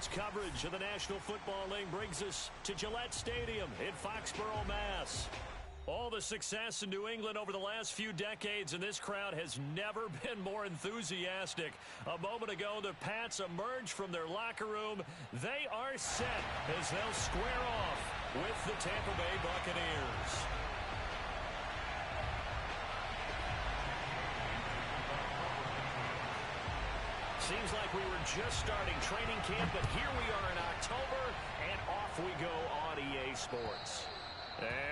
Sports coverage of the National Football League brings us to Gillette Stadium in Foxborough, Mass. All the success in New England over the last few decades, and this crowd has never been more enthusiastic. A moment ago, the Pats emerged from their locker room. They are set as they'll square off with the Tampa Bay Buccaneers. Seems like we were just starting training camp, but here we are in October, and off we go on EA Sports.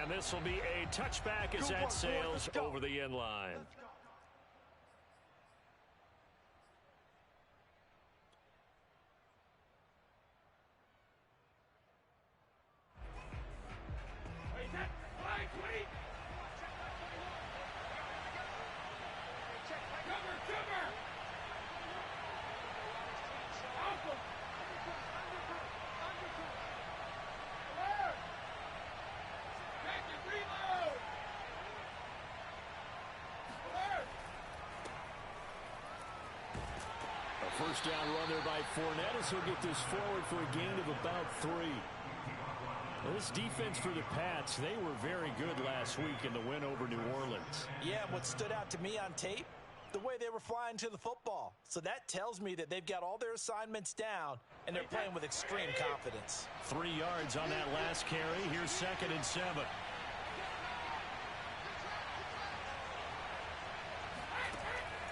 And this will be a touchback as that sails over the end line. First down run there by Fournette as he'll get this forward for a gain of about 3. Well, this defense for the Pats, they were very good last week in the win over New Orleans. Yeah, and what stood out to me on tape, the way they were flying to the football. So that tells me that they've got all their assignments down, and they're playing with extreme confidence. 3 yards on that last carry. Here's 2nd and 7.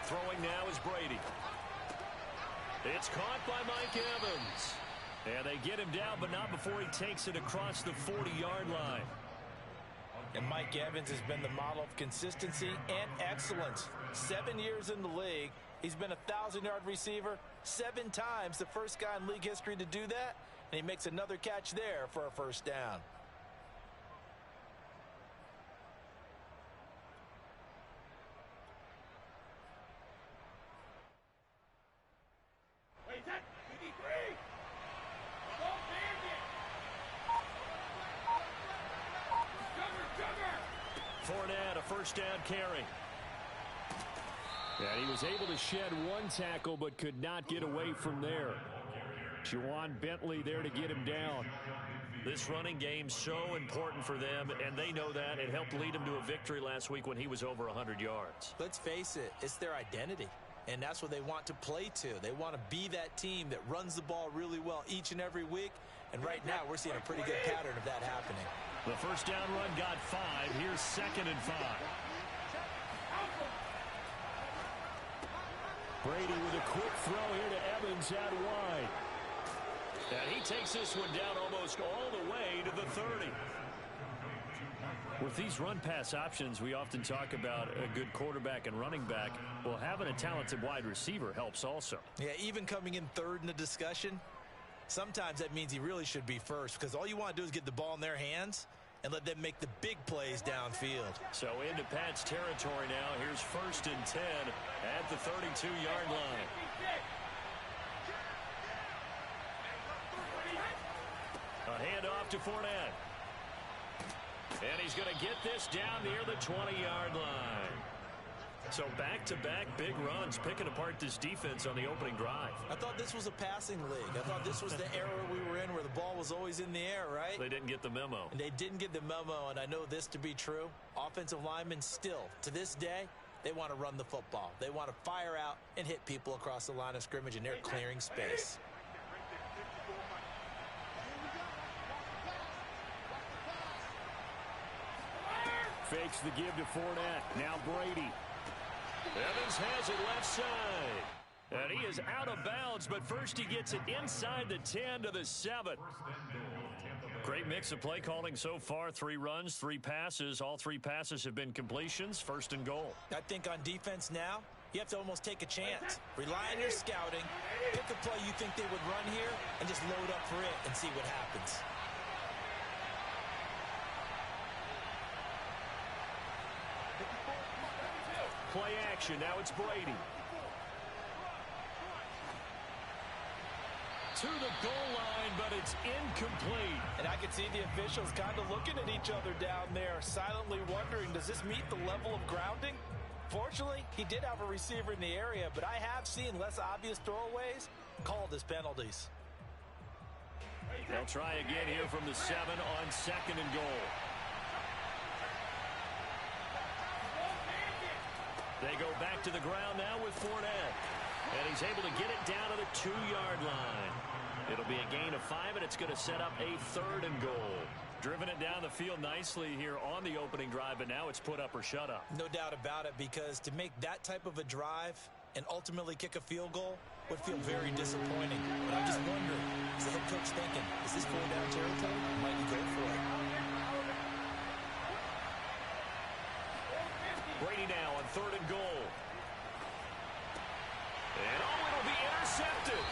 Throwing now is Brady. It's caught by Mike Evans. And they get him down, but not before he takes it across the 40-yard line. And Mike Evans has been the model of consistency and excellence. 7 years in the league. He's been a 1,000-yard receiver 7 times, the first guy in league history to do that. And he makes another catch there for a first down. Fournette, a first down carry. And he was able to shed 1 tackle, but could not get away from there. Juwan Bentley there to get him down. This running game so important for them, and they know that. It helped lead them to a victory last week when he was over 100 yards. Let's face it, it's their identity. And that's what they want to play to. They want to be that team that runs the ball really well each and every week. And right now, we're seeing a pretty good pattern of that happening. The first down run got 5. Here's 2nd and 5. Brady with a quick throw here to Evans out wide. And he takes this one down almost all the way to the 30. With these run-pass options, we often talk about a good quarterback and running back. Well, having a talented wide receiver helps also. Yeah, even coming in 3rd in the discussion, sometimes that means he really should be first, because all you want to do is get the ball in their hands and let them make the big plays downfield. So into Pat's territory now. Here's 1st and 10 at the 32-yard line. A handoff to Fournette. And he's going to get this down near the 20-yard line. So back-to-back big runs, picking apart this defense on the opening drive. I thought this was a passing league. I thought this was the era we were in where the ball was always in the air, right? They didn't get the memo. And they didn't get the memo, and I know this to be true. Offensive linemen still, to this day, they want to run the football. They want to fire out and hit people across the line of scrimmage, and they're clearing space. Fakes the give to Fournette. Now Brady. Evans has it left side. And he is out of bounds, but first he gets it inside the 10 to the 7. Great mix of play calling so far. 3 runs, 3 passes. All 3 passes have been completions. 1st and goal. I think on defense now, you have to almost take a chance. Rely on your scouting. Pick a play you think they would run here and just load up for it and see what happens. Play action. Now it's Brady. To the goal line, but it's incomplete. And I can see the officials kind of looking at each other down there, silently wondering, does this meet the level of grounding? Fortunately, he did have a receiver in the area, but I have seen less obvious throwaways called as penalties. They'll try again here from the 7 on 2nd and goal. They go back to the ground now with Fournette. And he's able to get it down to the 2-yard line. It'll be a gain of 5, and it's going to set up a 3rd and goal. Driven it down the field nicely here on the opening drive, but now it's put up or shut up. No doubt about it, because to make that type of a drive and ultimately kick a field goal would feel very disappointing. But I'm just wondering, is the head coach thinking, is this 4-down territory? Might he go for it? Brady now on 3rd and goal. And it'll be intercepted.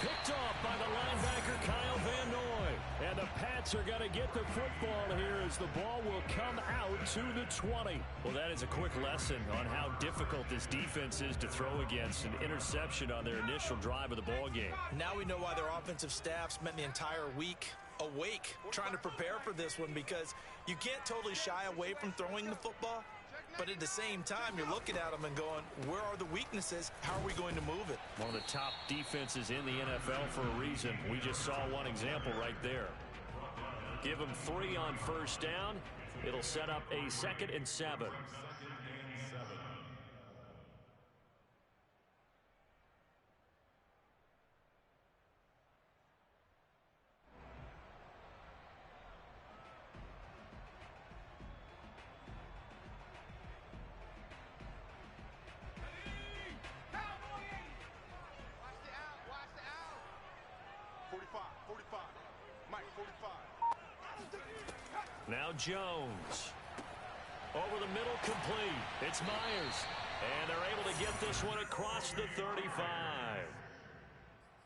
Picked off by the linebacker, Kyle Van Noy. And the Pats are going to get the football here as the ball will come out to the 20. Well, that is a quick lesson on how difficult this defense is to throw against. An interception on their initial drive of the ball game. Now we know why their offensive staff spent the entire week awake trying to prepare for this one, because you can't totally shy away from throwing the football. But at the same time, you're looking at them and going, where are the weaknesses? How are we going to move it? One of the top defenses in the NFL for a reason. We just saw one example right there. Give them 3 on 1st down. It'll set up a 2nd and 7. Now Jones. Over the middle, complete. It's Myers. And they're able to get this one across the 35.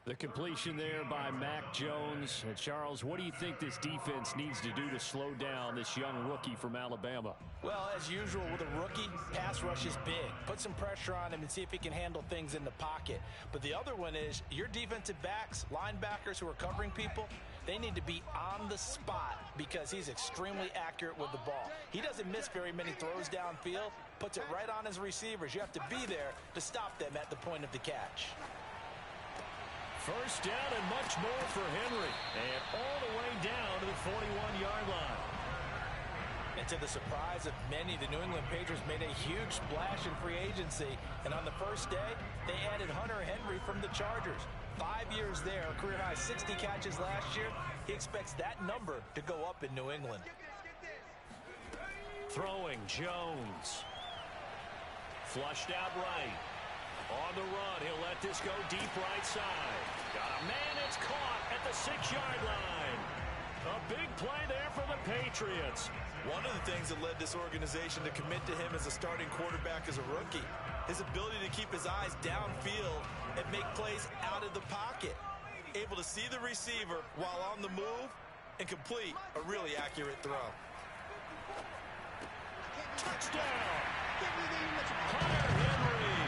The completion there by Mac Jones. And Charles, what do you think this defense needs to do to slow down this young rookie from Alabama? Well, as usual with a rookie, pass rush is big. Put some pressure on him and see if he can handle things in the pocket. But the other one is your defensive backs, linebackers who are covering people, they need to be on the spot because he's extremely accurate with the ball. He doesn't miss very many throws downfield, puts it right on his receivers. You have to be there to stop them at the point of the catch. First down and much more for Henry. And all the way down to the 41-yard line. And to the surprise of many, the New England Patriots made a huge splash in free agency. And on the first day, they added Hunter Henry from the Chargers. 5 years there, career high 60 catches last year. He expects that number to go up in New England. Throwing Jones. Flushed out right. On the run, he'll let this go deep right side. Got a man, it's caught at the 6-yard line. A big play there for the Patriots. One of the things that led this organization to commit to him as a starting quarterback as a rookie, his ability to keep his eyes downfield and make plays out of the pocket. Able to see the receiver while on the move and complete a really accurate throw. Touchdown! Hunter Henry!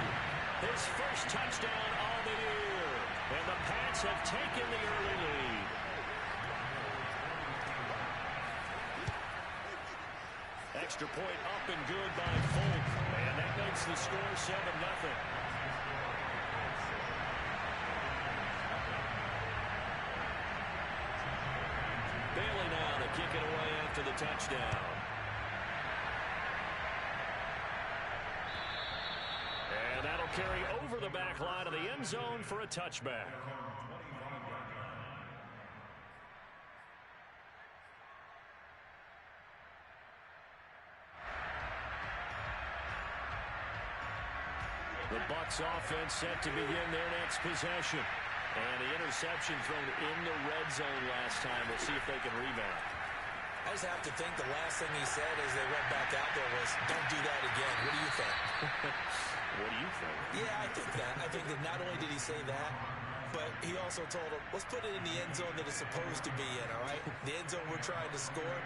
His first touchdown on the year. And the Pats have taken the early lead. Extra point up and good by Folk. And that makes the score 7-0. Bailey now to kick it away after the touchdown. And that'll carry over the back line of the end zone for a touchback. The Bucs offense set to begin their next possession. And the interception thrown in the red zone last time. We'll see if they can rebound. I just have to think the last thing he said as they went back out there was, don't do that again. What do you think? What do you think? Yeah, I think that. I think that not only did he say that, but he also told him, let's put it in the end zone that it's supposed to be in, all right? The end zone we're trying to score.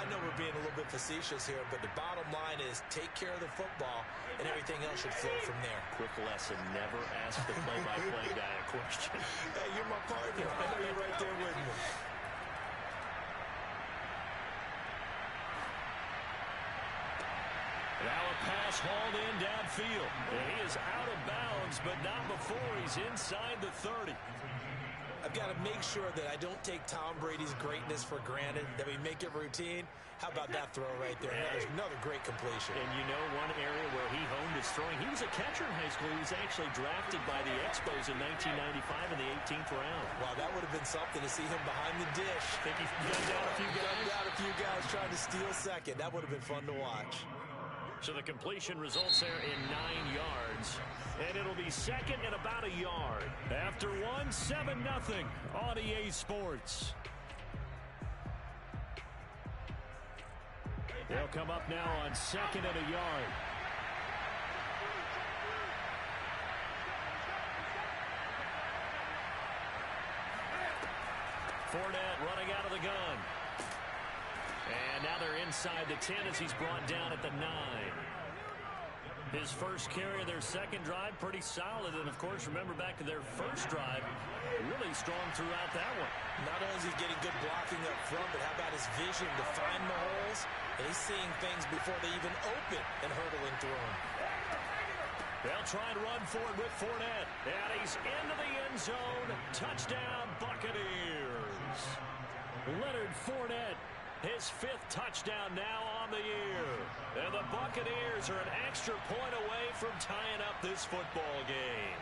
I know we're being a little bit facetious here, but the bottom line is take care of the football, and everything else should flow from there. Quick lesson, never ask the play-by-play guy a question. Hey, you're my partner. I know you're right there with me. Now a pass hauled in downfield. And he is out of bounds, but not before he's inside the 30. I've got to make sure that I don't take Tom Brady's greatness for granted, that we make it routine. How about that throw right there? Another great completion. And you know one area where he honed his throwing? He was a catcher in high school. He was actually drafted by the Expos in 1995 in the 18th round. Wow, that would have been something to see him behind the dish. Think he gunned down a few guys? Gunned down a few guys trying to steal second. That would have been fun to watch. So the completion results there in 9 yards. And it'll be second and about a yard. After one, 7-0 on EA Sports. They'll come up now on second and a yard. Fournette running out of the gun. And now they're inside the 10 as he's brought down at the 9. His first carry of their second drive, pretty solid. And, of course, remember back to their first drive, really strong throughout that one. Not only is he getting good blocking up front, but how about his vision to find the holes? And he's seeing things before they even open and hurdling through them. They'll try and run for it with Fournette. And he's into the end zone. Touchdown, Buccaneers. Leonard Fournette, his 5th touchdown now on the year. And the Buccaneers are an extra point away from tying up this football game.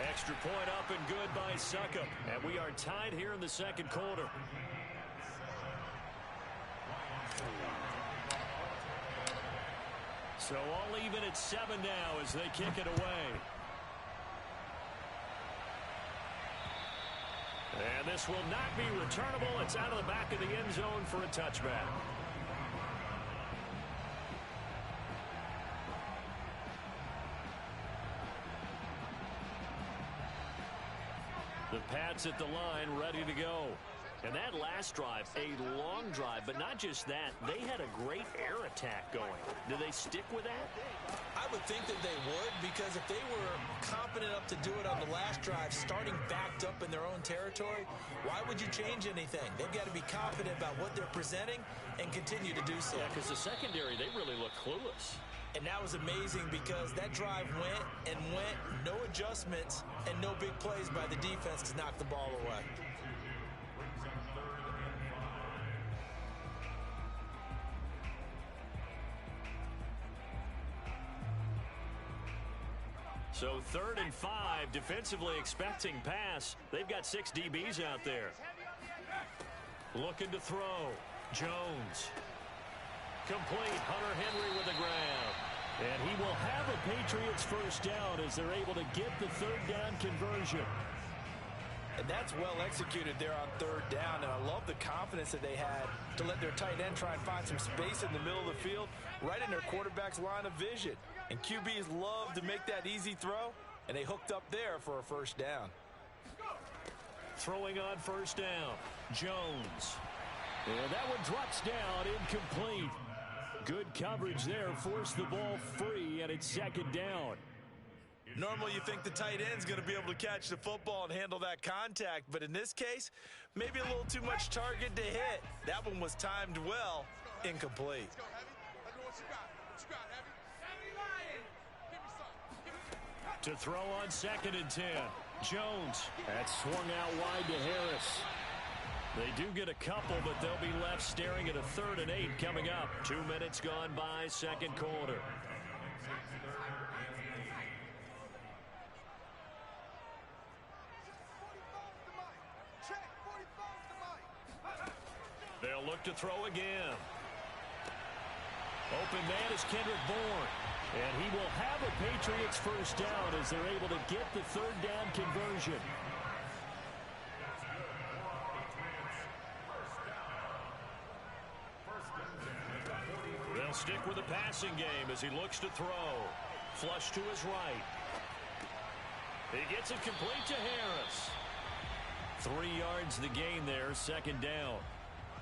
Extra point up and good by Succop. And we are tied here in the second quarter. So all even at 7 now as they kick it away. And this will not be returnable. It's out of the back of the end zone for a touchback. The Pats at the line, ready to go. And that last drive, a long drive, but not just that. They had a great air attack going. Do they stick with that? I would think that they would, because if they were competent enough to do it on the last drive, starting backed up in their own territory, why would you change anything? They've got to be confident about what they're presenting and continue to do so. Yeah, because the secondary, they really look clueless. And that was amazing because that drive went and went, no adjustments, and no big plays by the defense to knock the ball away. So 3rd and 5, defensively expecting pass. They've got 6 DBs out there. Looking to throw. Jones. Complete. Hunter Henry with the grab. And he will have a Patriots first down as they're able to get the 3rd down conversion. And that's well executed there on 3rd down. And I love the confidence that they had to let their tight end try and find some space in the middle of the field, right in their quarterback's line of vision. And QBs love to make that easy throw, and they hooked up there for a first down. Throwing on first down, Jones. And that one drops down, incomplete. Good coverage there, forced the ball free, and it's 2nd down. Normally you think the tight end's going to be able to catch the football and handle that contact, but in this case, maybe a little too much target to hit. That one was timed well, incomplete. To throw on 2nd and 10. Jones. That's swung out wide to Harris. They do get a couple, but they'll be left staring at a 3rd and 8 coming up. 2 minutes gone by, second quarter. They'll look to throw again. Open man is Kendrick Bourne. And he will have a Patriots first down as they're able to get the 3rd down conversion. They'll stick with the passing game as he looks to throw. Flush to his right. He gets it complete to Harris. 3 yards the gain there, 2nd down.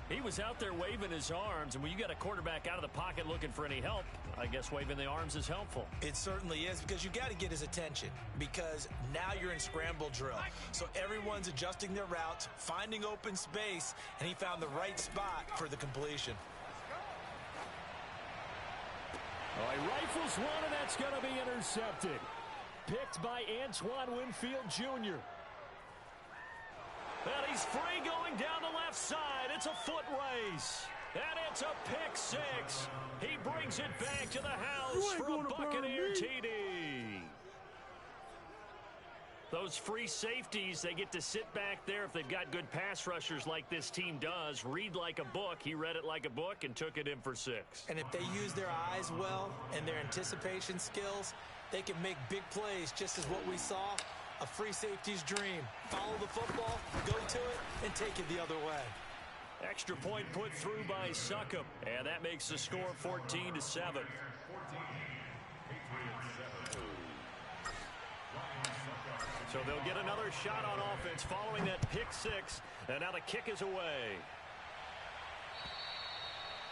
He was out there waving his arms, and when you got a quarterback out of the pocket looking for any help, I guess waving the arms is helpful. It certainly is, because you got to get his attention, because now you're in scramble drill. So everyone's adjusting their routes, finding open space, and he found the right spot for the completion. Oh, he rifles one, and that's going to be intercepted. Picked by Antoine Winfield Jr. And he's free going down the left side. It's a foot race. And it's a pick six. He brings it back to the house for a Buccaneer TD. Those free safeties, they get to sit back there if they've got good pass rushers like this team does. Read like a book. He read it like a book and took it in for 6. And if they use their eyes well and their anticipation skills, they can make big plays, just as what we saw, a free safety's dream. Follow the football, go to it, and take it the other way. Extra point put through by Succop, and that makes the score 14-7. So they'll get another shot on offense following that pick six, and now the kick is away.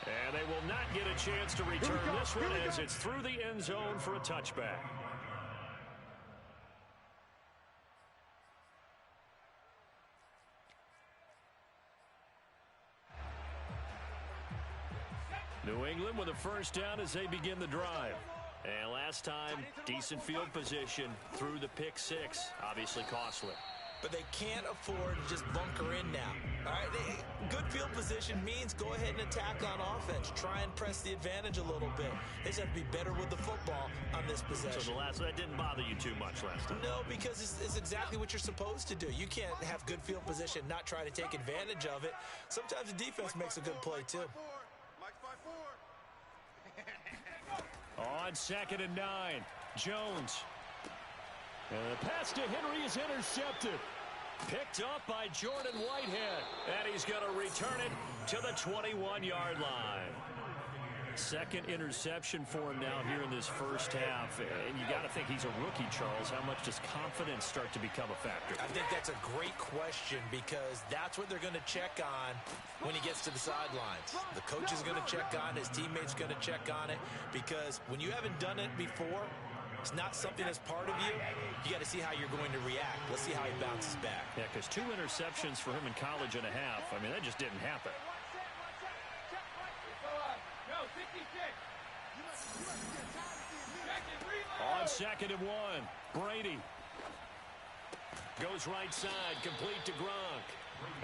And they will not get a chance to return this one as it's through the end zone for a touchback. New England with a first down as they begin the drive. And last time, decent field position through the pick six. Obviously costly. But they can't afford to just bunker in now. All right, good field position means go ahead and attack on offense. Try and press the advantage a little bit. They just have to be better with the football on this possession. So that didn't bother you too much last time? No, because it's exactly what you're supposed to do. You can't have good field position, not try to take advantage of it. Sometimes the defense makes a good play, too. On 2nd and 9, Jones. And the pass to Henry is intercepted. Picked up by Jordan Whitehead. And he's going to return it to the 21-yard line. Second interception for him now here in this first half. And you got to think he's a rookie, Charles. How much does confidence start to become a factor? I think that's a great question because that's what they're going to check on when he gets to the sidelines. The coach is going to check on, his teammates going to check on it, because when you haven't done it before, it's not something that's part of you. You got to see how you're going to react. Let's see how he bounces back. Yeah, because 2 interceptions for him in college and a half. I mean, that just didn't happen. On 2nd and 1, Brady goes right side, complete to Gronk.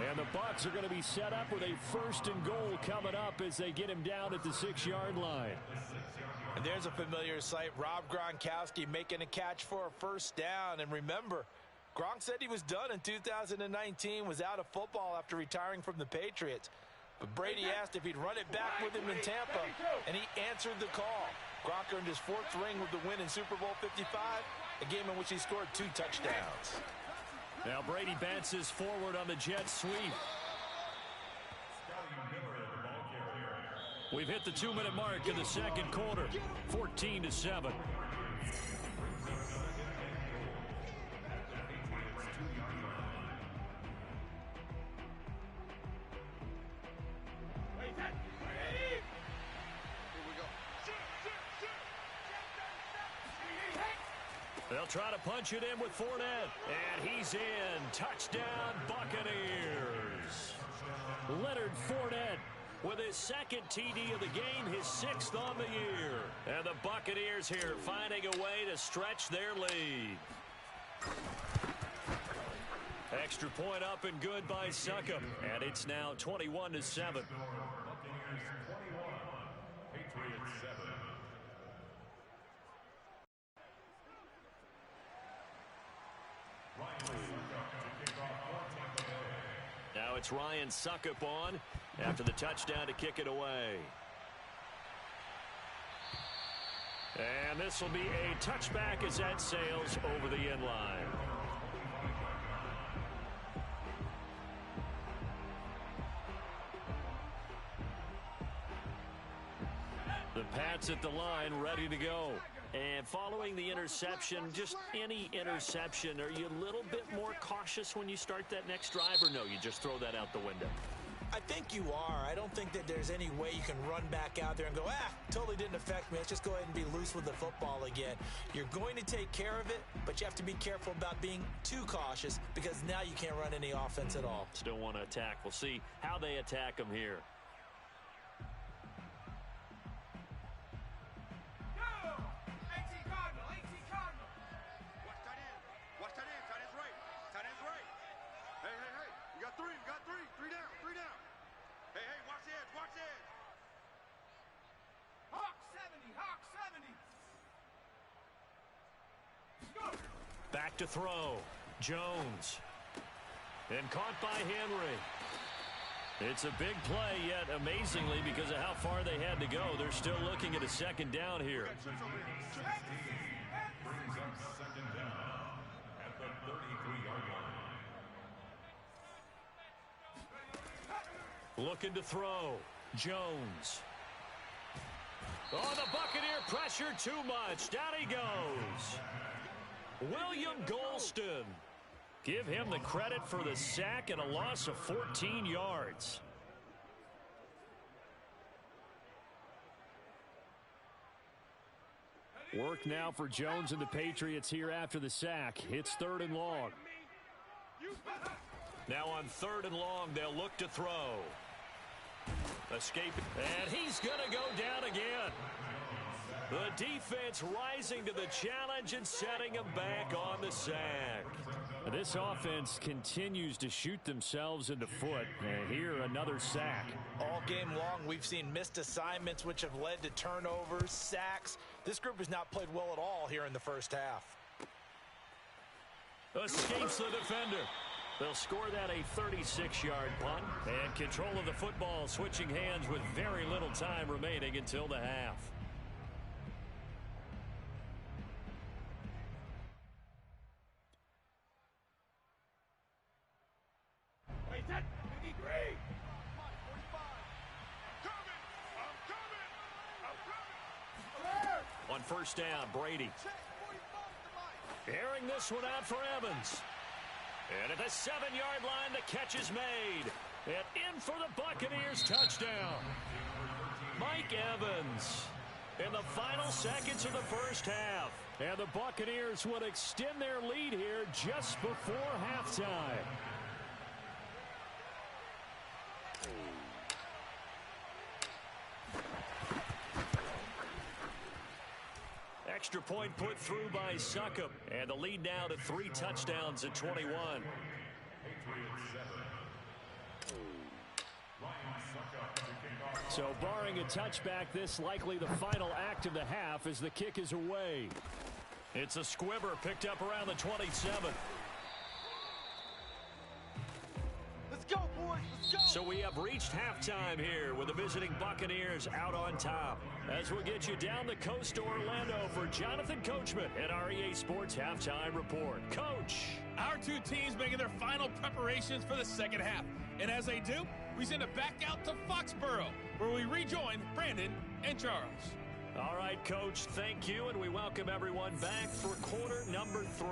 And the Bucs are going to be set up with a 1st and goal coming up as they get him down at the 6-yard line. And there's a familiar sight. Rob Gronkowski making a catch for a first down. And remember, Gronk said he was done in 2019, was out of football after retiring from the Patriots. But Brady asked if he'd run it back with him in Tampa, and he answered the call. Gronk earned his 4th ring with the win in Super Bowl 55, a game in which he scored 2 touchdowns. Now Brady bounces forward on the jet sweep. We've hit the 2-minute mark in the second quarter, 14-7. They'll try to punch it in with Fournette. And he's in. Touchdown, Buccaneers. Leonard Fournette with his 2nd TD of the game, his 6th on the year. And the Buccaneers here finding a way to stretch their lead. Extra point up and good by Succop. And it's now 21-7. Now it's Ryan Succop on after the touchdown to kick it away. And this will be a touchback as that sails over the end line. The Pats at the line ready to go. And following the interception, just any interception, are you a little bit more cautious when you start that next drive, or no, you just throw that out the window? I think you are. I don't think that there's any way you can run back out there and go, totally didn't affect me. Let's just go ahead and be loose with the football again. You're going to take care of it, but you have to be careful about being too cautious because now you can't run any offense at all. Still want to attack. We'll see how they attack them here. to throw. Jones. And caught by Henry. It's a big play, yet amazingly, because of how far they had to go, they're still looking at a second down here. Looking to throw. Jones. Oh, the Buccaneer pressure too much. Down he goes. William Golston. Give him the credit for the sack and a loss of 14 yards. Work now for Jones and the Patriots here after the sack. It's 3rd and long. Now on 3rd and long, they'll look to throw. Escape. And he's going to go down again. The defense rising to the challenge and setting him back on the sack. This offense continues to shoot themselves in the foot. And here, another sack. All game long, we've seen missed assignments, which have led to turnovers, sacks. This group has not played well at all here in the first half. Escapes the defender. They'll score that a 36-yard punt. And control of the football switching hands with very little time remaining until the half. On first down, Brady. Airing this one out for Evans. And at the 7-yard line, the catch is made. And in for the Buccaneers touchdown. Mike Evans in the final seconds of the first half. And the Buccaneers would extend their lead here just before halftime. Extra point put through by Succop. And the lead now to 3 touchdowns at 21. So barring a touchback, this likely the final act of the half as the kick is away. It's a squibber picked up around the 27. Let's go, boys. Let's go. So we have reached halftime here with the visiting Buccaneers out on top. As we'll get you down the coast to Orlando for Jonathan Coachman at our EA Sports Halftime Report. Coach. Our two teams making their final preparations for the second half. And as they do, we send it back out to Foxborough, where we rejoin Brandon and Charles. All right, Coach, thank you, and we welcome everyone back for quarter number 3.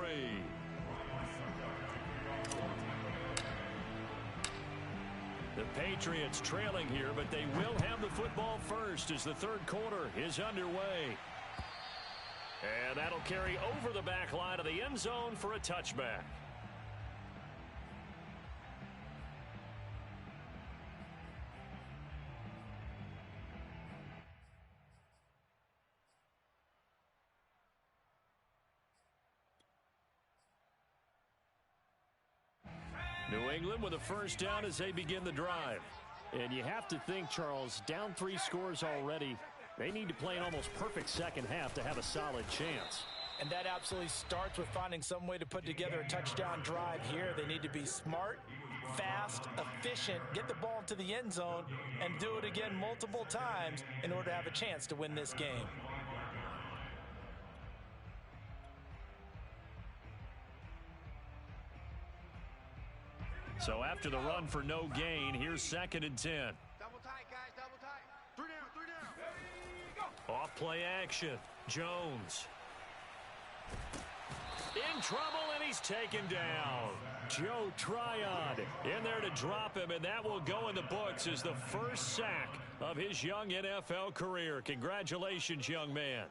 The Patriots trailing here, but they will have the football first as the third quarter is underway. And that'll carry over the back line of the end zone for a touchback. New England with a first down as they begin the drive. And you have to think, Charles, down 3 scores already. They need to play an almost perfect second half to have a solid chance. And that absolutely starts with finding some way to put together a touchdown drive here. They need to be smart, fast, efficient, get the ball into the end zone, and do it again multiple times in order to have a chance to win this game. So after the run for no gain, here's 2nd and 10. Double tight, guys. Double tight. 3 down. 3 down. Go. Off play action. Jones. In trouble, and he's taken down. Joe Tryon in there to drop him, and that will go in the books as the first sack of his young NFL career. Congratulations, young man.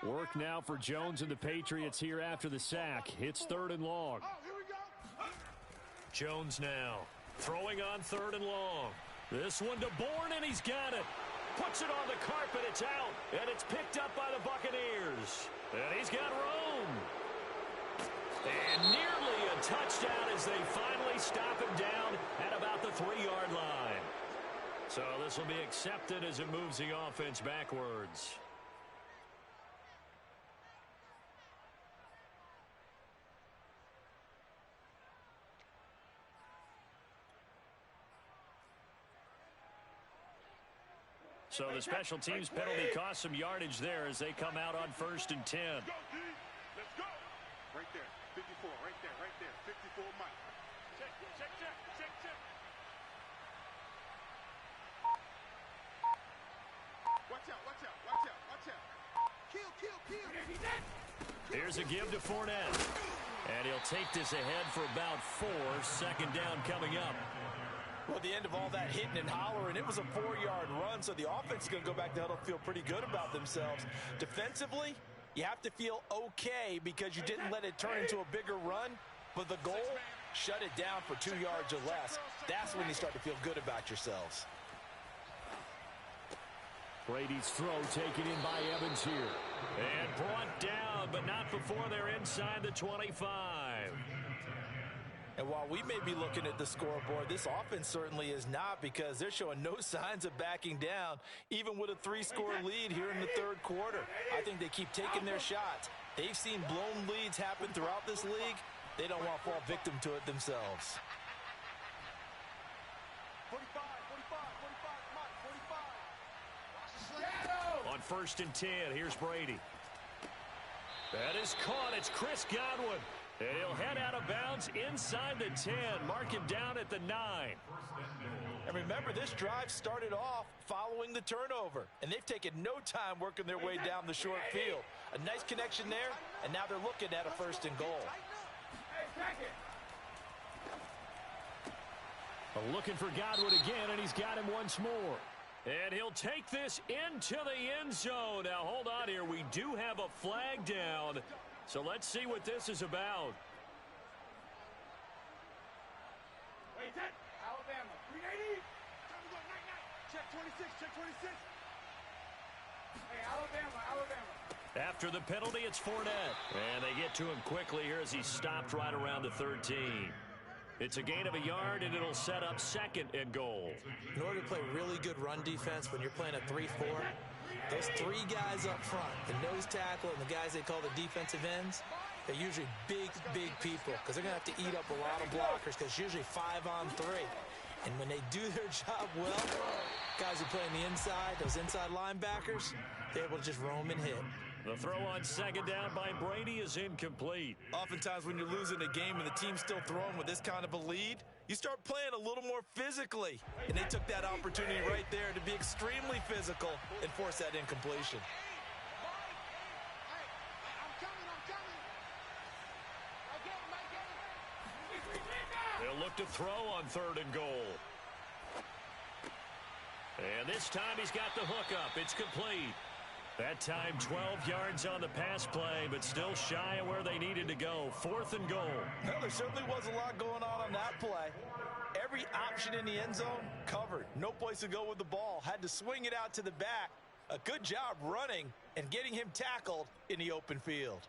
Work now for Jones and the Patriots here after the sack. It's 3rd and long. Jones now throwing on 3rd and long. This one to Bourne, and he's got it. Puts it on the carpet. It's out, and it's picked up by the Buccaneers. And he's got room. And nearly a touchdown as they finally stop him down at about the 3-yard line. So this will be accepted as it moves the offense backwards. So the special teams penalty cost some yardage there as they come out on 1st and 10. Let's go. Right there. 54. Right there. 54 Mike. Check. Watch out. Kill. Here's a give to Fournette. And he'll take this ahead for about 4. 2nd down coming up. Well, at the end of all that hitting and hollering, it was a 4-yard run, so the offense is going to go back to huddle, feel pretty good about themselves. Defensively, you have to feel okay because you didn't let it turn into a bigger run, but the goal, shut it down for 2 yards or less. That's when you start to feel good about yourselves. Brady's throw taken in by Evans here. And brought down, but not before they're inside the 25. And while we may be looking at the scoreboard, this offense certainly is not, because they're showing no signs of backing down, even with a 3-score lead here in the 3rd quarter. I think they keep taking their shots. They've seen blown leads happen throughout this league. They don't want to fall victim to it themselves. 45. On 1st and 10, here's Brady. That is caught. It's Chris Godwin. And he'll head out of bounds inside the 10. Mark him down at the 9. And remember, this drive started off following the turnover, and they've taken no time working their way down the short field. A nice connection there, and now they're looking at a 1st and goal. Looking for Godwin again, and he's got him once more. And he'll take this into the end zone. Now, hold on here. We do have a flag down. So let's see what this is about. Wait, Alabama. 380. Check 26. Hey, Alabama. After the penalty, it's Fournette. And they get to him quickly here as he stopped right around the 13. It's a gain of a yard, and it'll set up 2nd and goal. In order to play really good run defense when you're playing a 3-4, those 3 guys up front, the nose tackle and the guys they call the defensive ends, they're usually big people because they're going to have to eat up a lot of blockers because it's usually 5-on-3. And when they do their job well, guys who play on the inside, those inside linebackers, they're able to just roam and hit. The throw on 2nd down by Brady is incomplete. Oftentimes when you're losing a game and the team's still throwing with this kind of a lead, you start playing a little more physically. And they took that opportunity right there to be extremely physical and force that incompletion. They'll look to throw on 3rd and goal. And this time he's got the hook up. It's complete. That time 12 yards on the pass play, but still shy of where they needed to go. 4th and goal. Well, there certainly was a lot going on that play. Every option in the end zone covered. No place to go with the ball. Had to swing it out to the back. A good job running and getting him tackled in the open field.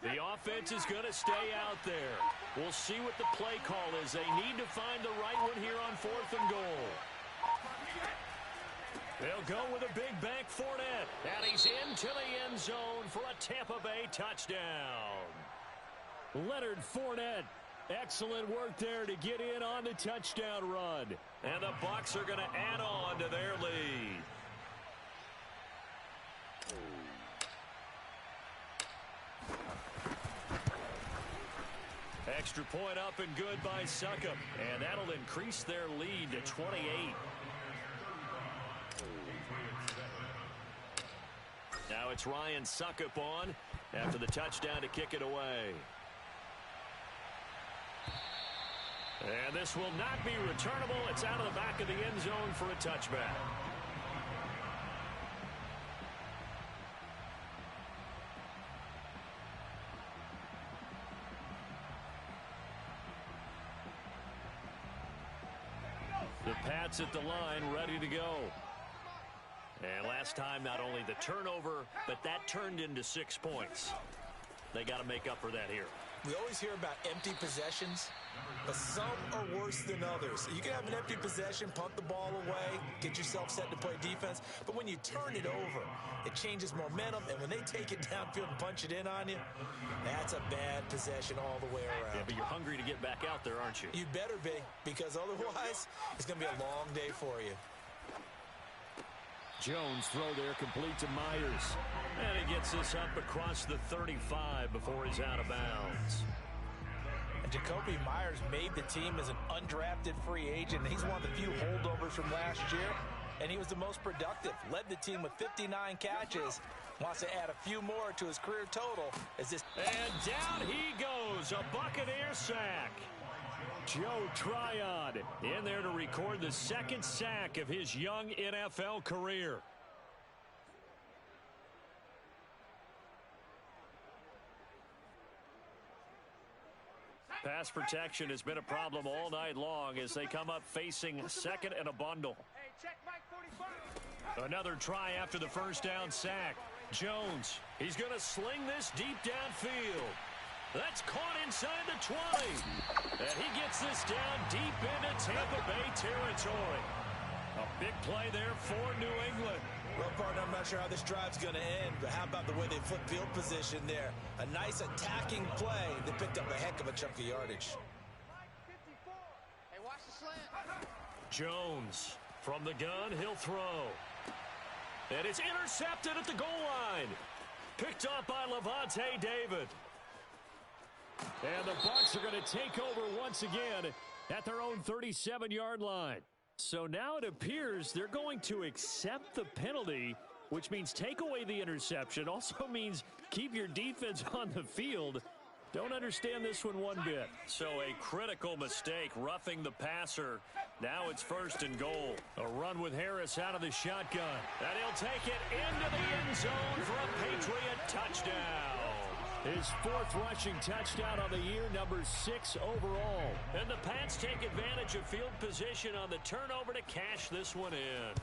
The offense is going to stay out there. We'll see what the play call is. They need to find the right one here on 4th and goal. They'll go with a big bank Fournette. And he's into the end zone for a Tampa Bay touchdown. Leonard Fournette. Excellent work there to get in on the touchdown run. And the Bucs are going to add on to their lead. Extra point up and good by Succop. And that'll increase their lead to 28. Now it's Ryan Succop on after the touchdown to kick it away. And this will not be returnable. It's out of the back of the end zone for a touchback. The Pats at the line, ready to go. And last time, not only the turnover, but that turned into 6 points. They got to make up for that here. We always hear about empty possessions, but some are worse than others. You can have an empty possession, punt the ball away, get yourself set to play defense, but when you turn it over, it changes momentum, and when they take it downfield and punch it in on you, that's a bad possession all the way around. Yeah, but you're hungry to get back out there, aren't you? You better be, because otherwise, it's going to be a long day for you. Jones throw there complete to Myers. And he gets this up across the 35 before he's out of bounds. And Jacoby Myers made the team as an undrafted free agent. He's one of the few holdovers from last year, and he was the most productive. Led the team with 59 catches. Wants to add a few more to his career total. And down he goes, a Buccaneer sack. Joe Tryon in there to record the second sack of his young NFL career. Pass protection has been a problem all night long as they come up facing second and a bundle. Another try after the first down sack. Jones, he's going to sling this deep downfield. That's caught inside the 20. And he gets this down deep into Tampa Bay territory. A big play there for New England. Well, partner, I'm not sure how this drive's going to end, but how about the way they flip field position there? A nice attacking play. They picked up a heck of a chunk of yardage. Hey, watch the slant. Jones from the gun, he'll throw. And it's intercepted at the goal line. Picked up by Levante David. And the Bucs are going to take over once again at their own 37-yard line. So now it appears they're going to accept the penalty, which means take away the interception. Also means keep your defense on the field. Don't understand this one bit. So a critical mistake, roughing the passer. Now it's 1st and goal. A run with Harris out of the shotgun. And he'll take it into the end zone for a Patriot touchdown. His 4th rushing touchdown on the year, number 6 overall. And the Pats take advantage of field position on the turnover to cash this one in.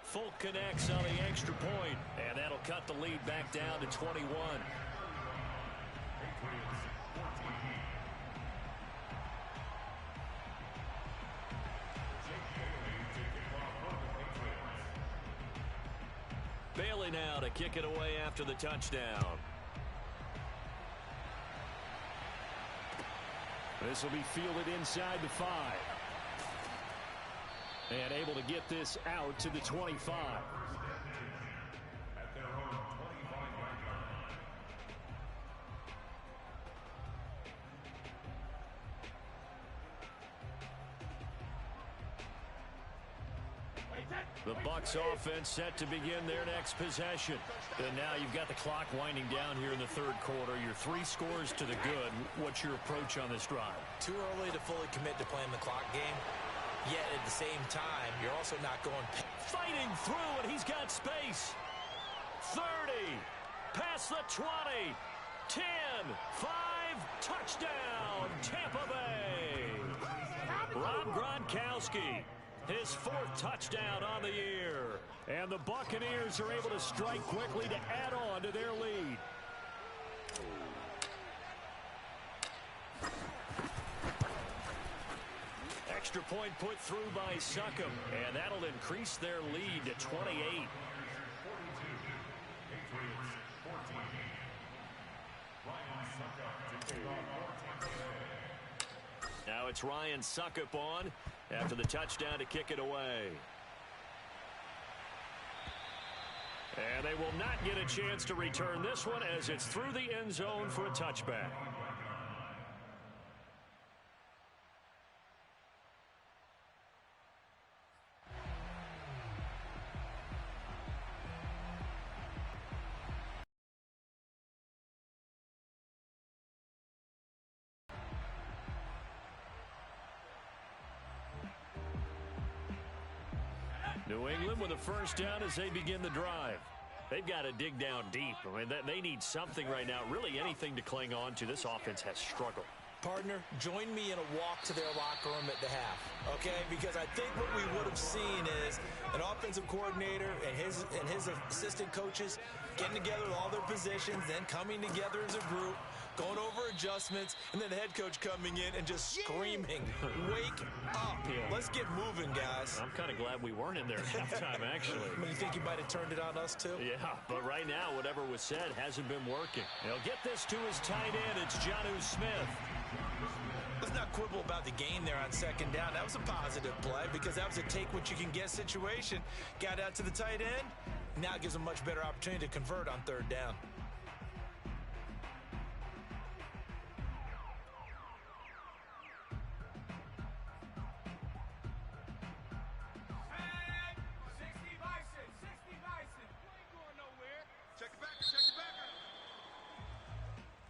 Folk connects on the extra point, and that'll cut the lead back down to 21. Bailey now to kick it away after the touchdown. This will be fielded inside the 5. And able to get this out to the 25. The Bucs offense set to begin their next possession. And now you've got the clock winding down here in the 3rd quarter. Your 3 scores to the good. What's your approach on this drive? Too early to fully commit to playing the clock game. Yet at the same time, you're also not going... Fighting through, and he's got space. 30. Past the 20. 10. 5. Touchdown. Tampa Bay. Rob Gronkowski. His 4th touchdown on the year. And the Buccaneers are able to strike quickly to add on to their lead. Extra point put through by Succop, and that'll increase their lead to 28. Now it's Ryan Succop on after the touchdown to kick it away. And they will not get a chance to return this one as it's through the end zone for a touchback. New England with a first down as they begin the drive. They've got to dig down deep. I mean, they need something right now, really anything to cling on to. This offense has struggled. Partner, join me in a walk to their locker room at the half, okay? Because I think what we would have seen is an offensive coordinator and his assistant coaches getting together with all their positions, then coming together as a group, going over adjustments, and then the head coach coming in and just screaming, wake up. Yeah. Let's get moving, guys. I'm kind of glad we weren't in there at halftime, actually. I mean, you think you might have turned it on us, too? Yeah, but right now, whatever was said hasn't been working. He'll get this to his tight end. It's Jonnu Smith. Let's not quibble about the gain there on second down. That was a positive play because that was a take-what-you-can-get situation. Got out to the tight end. Now it gives them a much better opportunity to convert on third down.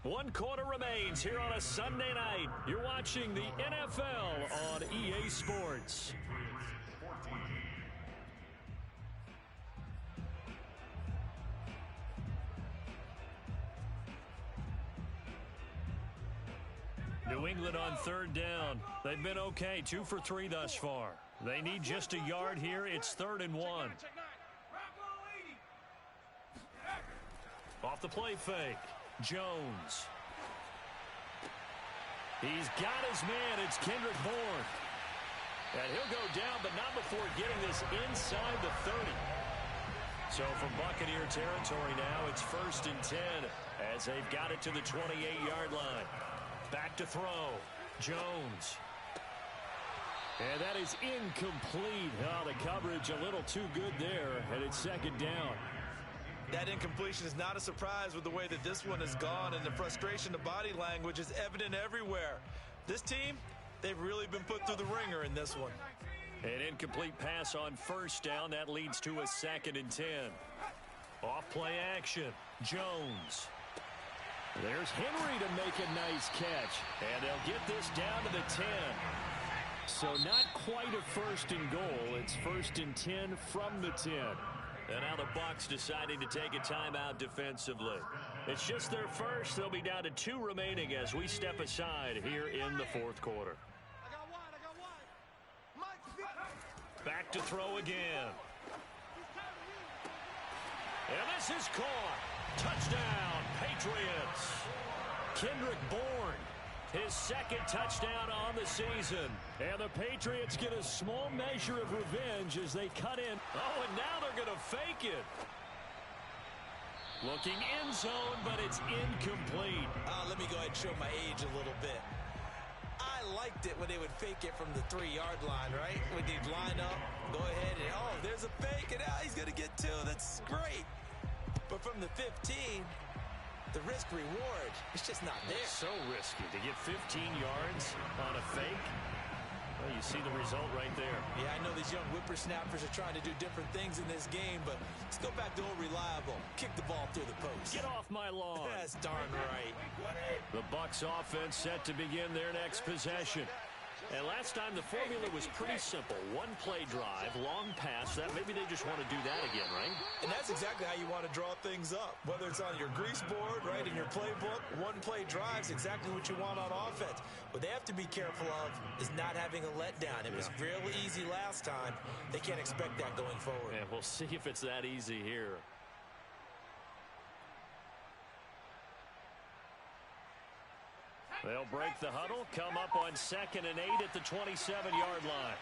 One quarter remains here on a Sunday night. You're watching the NFL on EA Sports. New England on third down. They've been okay, 2 for 3 thus far. They need just a yard here. It's 3rd and 1. Off the play fake. Jones. He's got his man. It's Kendrick Bourne. And he'll go down, but not before getting this inside the 30. So from Buccaneer territory now, it's 1st and 10 as they've got it to the 28-yard line. Back to throw. Jones. And that is incomplete. Oh, the coverage a little too good there, and it's 2nd down. That incompletion is not a surprise with the way that this one has gone, and the frustration of body language is evident everywhere. This team, they've really been put through the ringer in this one. An incomplete pass on 1st down. That leads to a 2nd and 10. Off play action. Jones. There's Henry to make a nice catch. And they'll get this down to the 10. So not quite a 1st and goal. It's 1st and 10 from the 10. And now the Bucs deciding to take a timeout defensively. It's just their first. They'll be down to 2 remaining as we step aside here in the 4th quarter. Back to throw again. And this is caught. Touchdown, Patriots. Kendrick Bourne, his 2nd touchdown on the season. And the Patriots get a small measure of revenge as they cut in. Oh, and now they're going to fake it. Looking end zone, but it's incomplete. Let me go ahead and show my age a little bit. I liked it when they would fake it from the 3-yard line, right? When they'd line up, go ahead, and oh, there's a fake, and now he's going to get 2. That's great. But from the 15, the risk-reward, it's just not there. It's so risky to get 15 yards on a fake. Well, you see the result right there. Yeah, I know these young whippersnappers are trying to do different things in this game, but let's go back to old reliable. Kick the ball through the post. Get off my lawn. That's darn right. The Bucs offense set to begin their next possession. And last time the formula was pretty simple. 1-play drive, long pass. That maybe they just want to do that again, right? And that's exactly how you want to draw things up. Whether it's on your grease board, right, in your playbook, 1-play drive is exactly what you want on offense. What they have to be careful of is not having a letdown. It was real easy last time. They can't expect that going forward. And we'll see if it's that easy here. They'll break the huddle, come up on 2nd and 8 at the 27-yard line.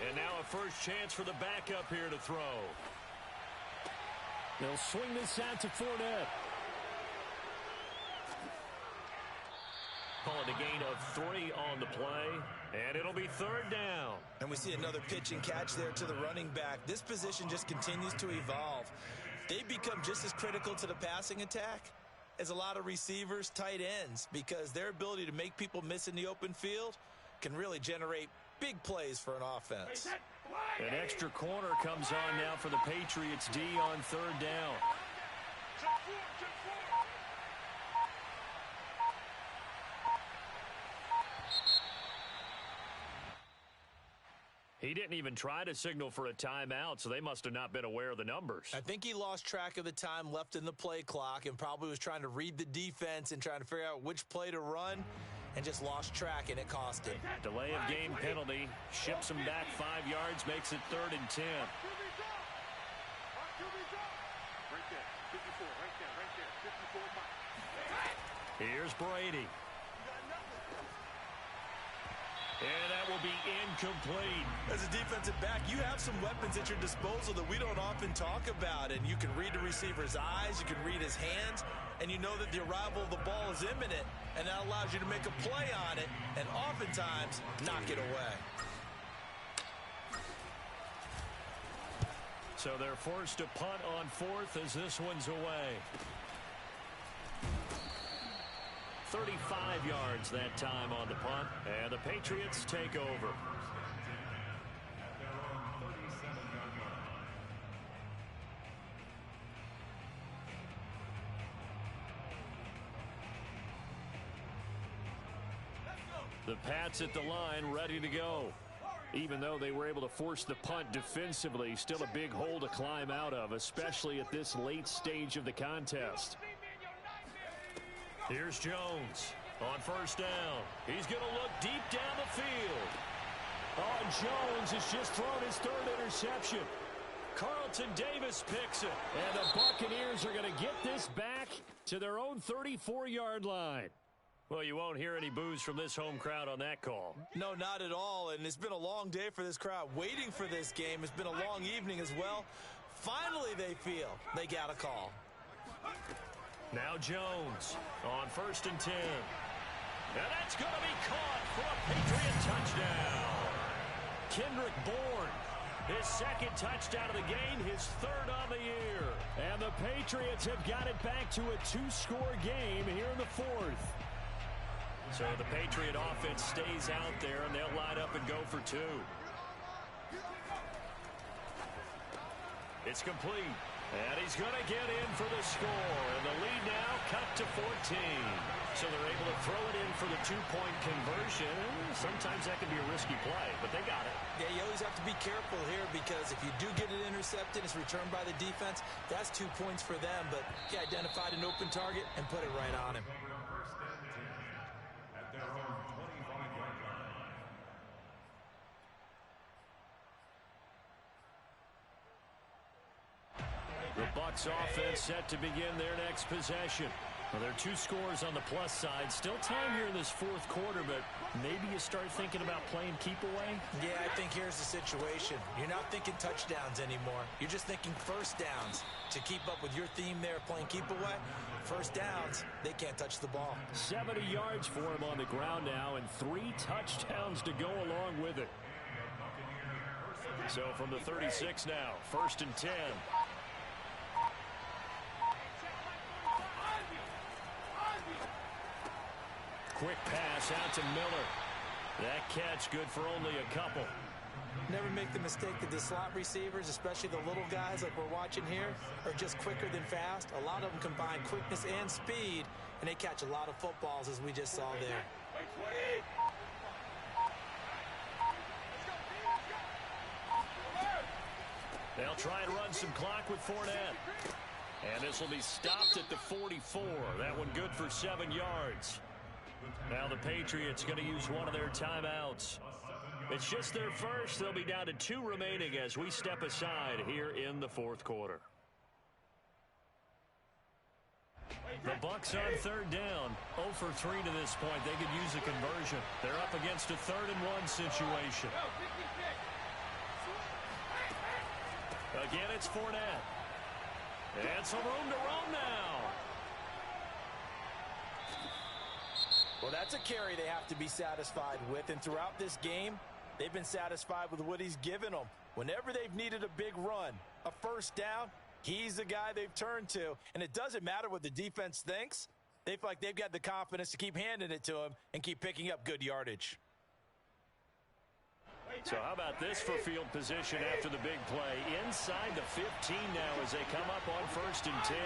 And now a first chance for the backup here to throw. They'll swing this out to Fournette. Call it a gain of 3 on the play, and it'll be 3rd down. And we see another pitch and catch there to the running back. This position just continues to evolve. They become just as critical to the passing attack as a lot of receivers, tight ends, because their ability to make people miss in the open field can really generate big plays for an offense. An extra corner comes on now for the Patriots D on 3rd down. He didn't even try to signal for a timeout, so they must have not been aware of the numbers. I think he lost track of the time left in the play clock and probably was trying to read the defense and trying to figure out which play to run and just lost track, and it cost him. Delay of game penalty. Ships him back 5 yards, makes it 3rd and 10. Right there, 54, right there, 54 Mike. Here's Brady. And that will be incomplete. As a defensive back, you have some weapons at your disposal that we don't often talk about, and you can read the receiver's eyes, you can read his hands, and you know that the arrival of the ball is imminent, and that allows you to make a play on it and oftentimes knock it away. So they're forced to punt on 4th as this one's away. 35 yards that time on the punt, and the Patriots take over. The Pats at the line, ready to go. Even though they were able to force the punt defensively, still a big hole to climb out of, especially at this late stage of the contest. Here's Jones on 1st down. He's going to look deep down the field. Oh, and Jones has just thrown his 3rd interception. Carlton Davis picks it. And the Buccaneers are going to get this back to their own 34-yard line. Well, you won't hear any boos from this home crowd on that call. No, not at all, and it's been a long day for this crowd. Waiting for this game. It's been a long evening as well. Finally, they feel they got a call. Now Jones on 1st and 10. And that's going to be caught for a Patriot touchdown. Kendrick Bourne, his 2nd touchdown of the game, his 3rd on the year. And the Patriots have got it back to a 2-score game here in the 4th. So the Patriot offense stays out there, and they'll line up and go for 2. It's complete. And he's going to get in for the score. And the lead now cut to 14. So they're able to throw it in for the 2-point conversion. Sometimes that can be a risky play, but they got it. Yeah, you always have to be careful here because if you do get it intercepted, it's returned by the defense. That's 2 points for them, but he identified an open target and put it right on him. The Bucs offense set to begin their next possession. Well, there are 2 scores on the plus side. Still time here in this 4th quarter, but maybe you start thinking about playing keep away? Yeah, I think here's the situation. You're not thinking touchdowns anymore. You're just thinking 1st downs. To keep up with your theme there, playing keep away, 1st downs, they can't touch the ball. 70 yards for him on the ground now, and 3 touchdowns to go along with it. So from the 36 now, 1st and 10. Quick pass out to Miller. That catch good for only a couple. Never make the mistake that the slot receivers, especially the little guys like we're watching here, are just quicker than fast. A lot of them combine quickness and speed, and they catch a lot of footballs as we just saw there. They'll try and run some clock with Fournette. And this will be stopped at the 44. That one good for 7 yards. Now the Patriots going to use one of their timeouts. It's just their first. They'll be down to 2 remaining as we step aside here in the 4th quarter. The Bucs on 3rd down. 0 for 3 to this point. They could use a conversion. They're up against a 3rd and 1 situation. Again, it's Fournette. And some room to roam now. Well, that's a carry they have to be satisfied with, and throughout this game, they've been satisfied with what he's given them. Whenever they've needed a big run, a 1st down, he's the guy they've turned to, and it doesn't matter what the defense thinks. They feel like they've got the confidence to keep handing it to him and keep picking up good yardage. So how about this for field position after the big play? Inside the 15 now as they come up on 1st and 10.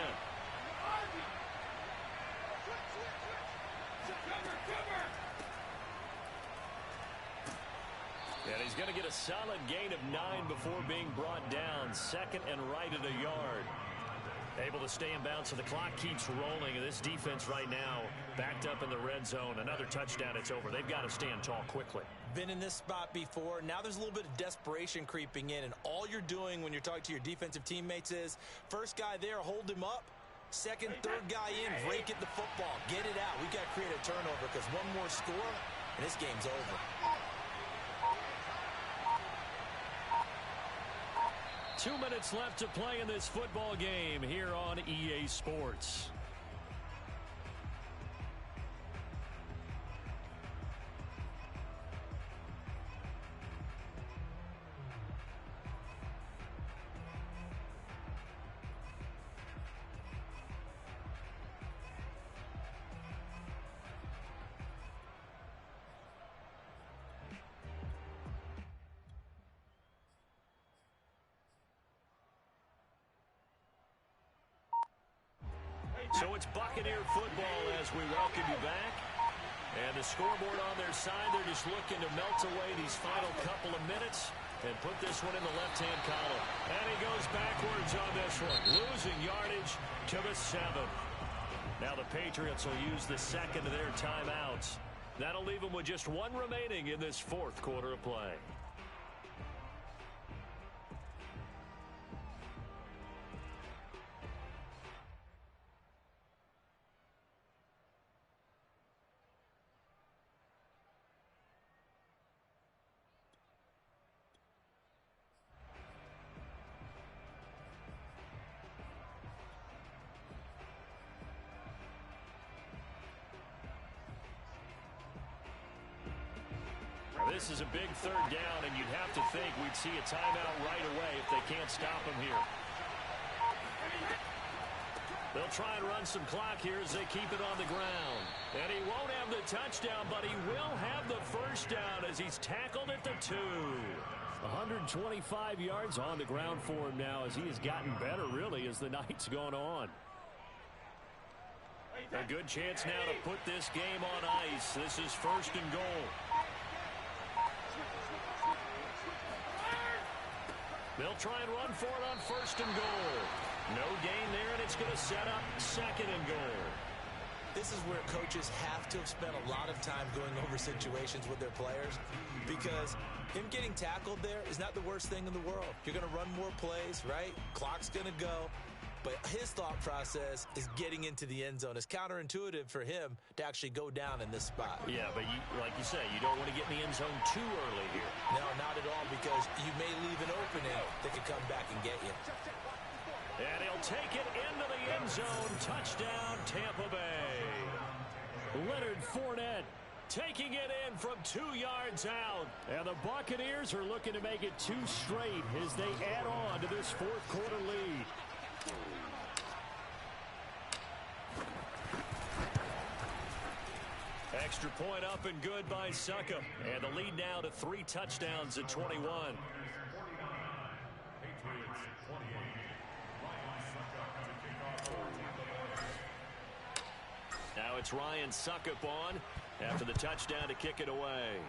And he's going to get a solid gain of 9 before being brought down. 2nd and right at a yard. Able to stay in bounds, so the clock keeps rolling. And this defense right now backed up in the red zone. Another touchdown, it's over. They've got to stand tall quickly. Been in this spot before. Now there's a little bit of desperation creeping in. And all you're doing when you're talking to your defensive teammates is, first guy there, hold him up. Second, third guy in, break at the football. Get it out. We got to create a turnover because one more score, and this game's over. Two minutes left to play in this football game here on EA Sports. So it's Buccaneer football as we welcome you back. And the scoreboard on their side, they're just looking to melt away these final couple of minutes and put this one in the left-hand column. And he goes backwards on this one, losing yardage to the 7. Now the Patriots will use the second of their timeouts. That'll leave them with just one remaining in this fourth quarter of play. This is a big third down, and you'd have to think we'd see a timeout right away if they can't stop him here. They'll try and run some clock here as they keep it on the ground. And he won't have the touchdown, but he will have the first down as he's tackled at the 2. 125 yards on the ground for him now as he has gotten better, really, as the night's gone on. A good chance now to put this game on ice. This is 1st and goal. They'll try and run for it on 1st and goal. No gain there, and it's going to set up 2nd and goal. This is where coaches have to have spent a lot of time going over situations with their players, because him getting tackled there is not the worst thing in the world. You're going to run more plays, right? Clock's going to go. But his thought process is getting into the end zone. It's counterintuitive for him to actually go down in this spot. Yeah, but like you say, you don't want to get in the end zone too early here. No, not at all, because you may leave an opening that could come back and get you. And he'll take it into the end zone. Touchdown, Tampa Bay. Leonard Fournette taking it in from 2 yards out. And the Buccaneers are looking to make it 2 straight as they add on to this fourth quarter lead. Extra point up and good by Succa. And the lead now to 3 touchdowns at 21. Now it's Ryan Suckup on after the touchdown to kick it away.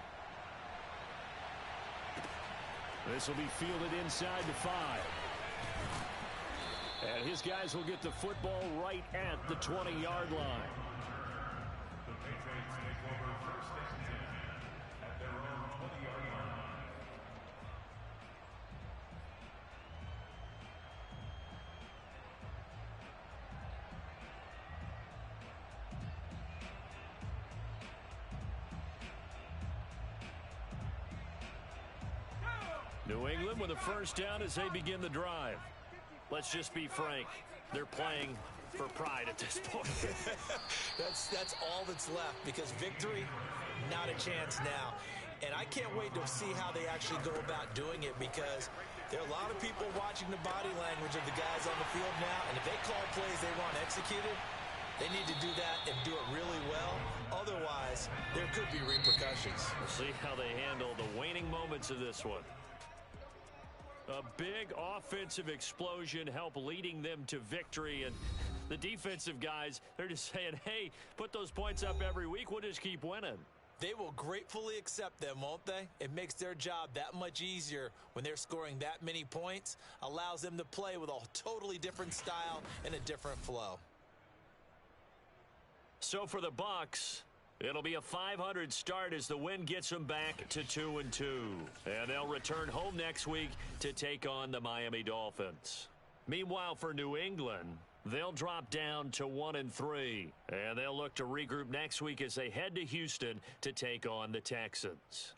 This will be fielded inside the 5. And his guys will get the football right at the 20-yard line. The Patriots take over 1st and 10 at their own 20-yard line. New England with a first down as they begin the drive. Let's just be frank. They're playing for pride at this point. That's all that's left, because victory, not a chance now. And I can't wait to see how they actually go about doing it, because there are a lot of people watching the body language of the guys on the field now, and if they call plays they want executed, they need to do that and do it really well. Otherwise, there could be repercussions. We'll see how they handle the waning moments of this one. A big offensive explosion helped leading them to victory, and the defensive guys, they're just saying, hey, put those points up every week, we'll just keep winning. They will gratefully accept them, won't they? It makes their job that much easier when they're scoring that many points, allows them to play with a totally different style and a different flow. So for the Bucs, it'll be a .500 start as the win gets them back to 2-2. And they'll return home next week to take on the Miami Dolphins. Meanwhile, for New England, they'll drop down to 1-3. And they'll look to regroup next week as they head to Houston to take on the Texans.